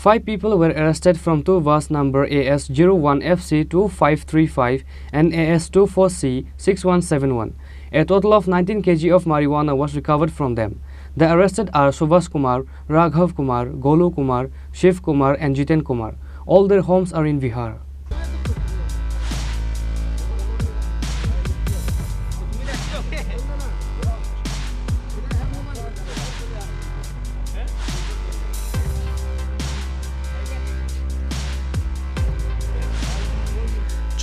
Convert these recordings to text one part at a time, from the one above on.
5 people were arrested from two bus number AS01FC2535 and AS24C6171. A total of 19 kg of marijuana was recovered from them. The arrested are Subhash Kumar, Raghav Kumar, Golu Kumar, Shiv Kumar and Jiten Kumar. All their homes are in Bihar.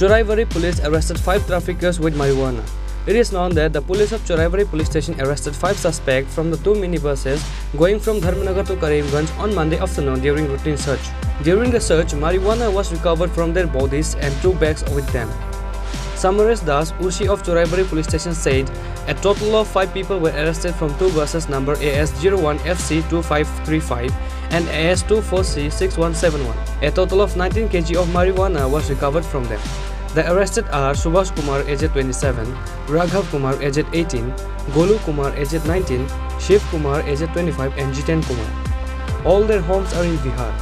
Choraibari police arrested 5 traffickers with marijuana. It is known that the police of Choraibari police station arrested 5 suspects from the 2 minibuses going from Dharmanagar to Karimganj on Monday afternoon during routine search. During the search, marijuana was recovered from their bodies and 2 bags with them. Samaresh Das, Urshi of Choraibari police station said a total of 5 people were arrested from 2 buses number AS01FC2535 and AS24C6171. A total of 19 kg of marijuana was recovered from them. The arrested are Subhash Kumar aged 27, Raghav Kumar aged 18, Golu Kumar aged 19, Shiv Kumar aged 25 and Jiten Kumar. All their homes are in Bihar.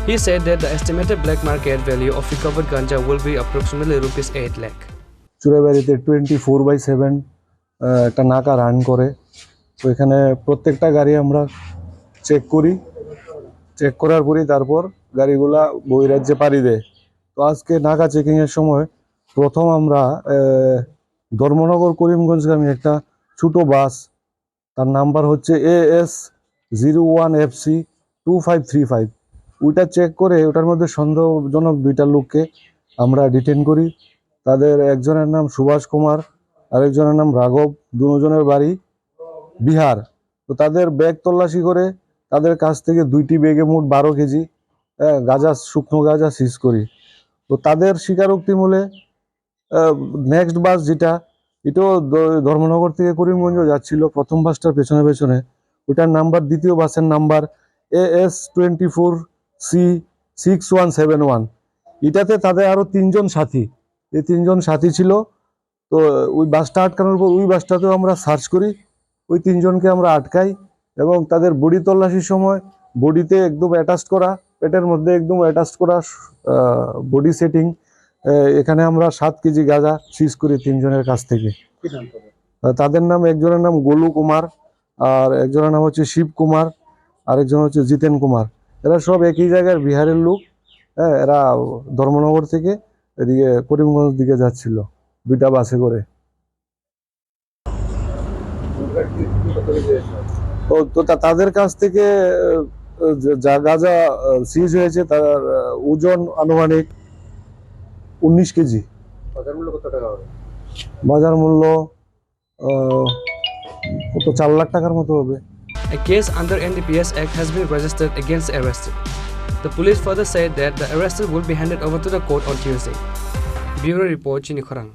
He said that the estimated black market value of recovered ganja will be approximately rupees 8 lakh. চোরাইবাড়িতে 24/7 একটা নাকা run করে। তো এখানে প্রত্যেকটা গাড়ি আমরা check করি, check করার পরই তারপর গাড়িগুলা বহিরাজ্যে পাড়ি দেয়। তো আজকে নাকা চেকিংয়ের সময় প্রথম আমরা ধর্মনগর করিমগঞ্জগামী একটা ছোট বাস, তার নাম্বার হচ্ছে AS01FC2535, ওইটা চেক করে ওটার মধ্যে সন্দেহজনক 2টা লোককে আমরা ডিটেন করি। তাদের একজনের নাম সুভাষ কুমার, আরেকজনের নাম রাঘব, দুজনের বাড়ি বিহার। তো তাদের ব্যাগ তল্লাশি করে তাদের কাছ থেকে 2টি ব্যাগে মোট 12 কেজি গাঁজা, শুকনো গাঁজা সিজ করি। তো তাদের স্বীকারোক্তি মূলে নেক্সট বাস যেটা, এটাও ধর্মনগর থেকে করিমগঞ্জ যাচ্ছিল, প্রথম বাসটার পেছনে পেছনে, ওটার নাম্বার, দ্বিতীয় বাসের নাম্বার AS24C6171। এটাতে তাদের আরো 3 জন সাথী, এই 3 জন সাথী ছিল। তো ওই বাসটা আটকানোর পর ওই বাসটাতেও আমরা সার্চ করি, ওই 3 জনকে আমরা আটকাই এবং তাদের বডি তল্লাশির সময় বডিতে একদম অ্যাটাচ করা, পেটের মধ্যে একদম অ্যাটাচ করা বডি সেটিং, এখানে আমরা 7 কেজি গাঁজা সিজ করি 3 জনের কাছ থেকে। তাদের নাম, একজনের নাম গোলু কুমার, আর একজনের নাম হচ্ছে শিব কুমার, আরেকজন হচ্ছে জিতেন কুমার। এরা সব একই জায়গার বিহারের লোক। এরা ধর্মনগর থেকে এদিকে করিমগঞ্জ দিকে যাচ্ছিল 2টা বাসে করে। তো তাদের কাছ থেকে যা গাঁজা সিজ হয়েছে তার ওজন আনুমানিক 19 কেজি। বাজার মূল্য কত টাকা হবে? বাজার মূল্য কত, 4 লাখ টাকার মতো হবে। A case under NDPS Act has been registered against the arrested. The police further said that the arrested will be handed over to the court on Tuesday. Bureau Report, Chini Khorang.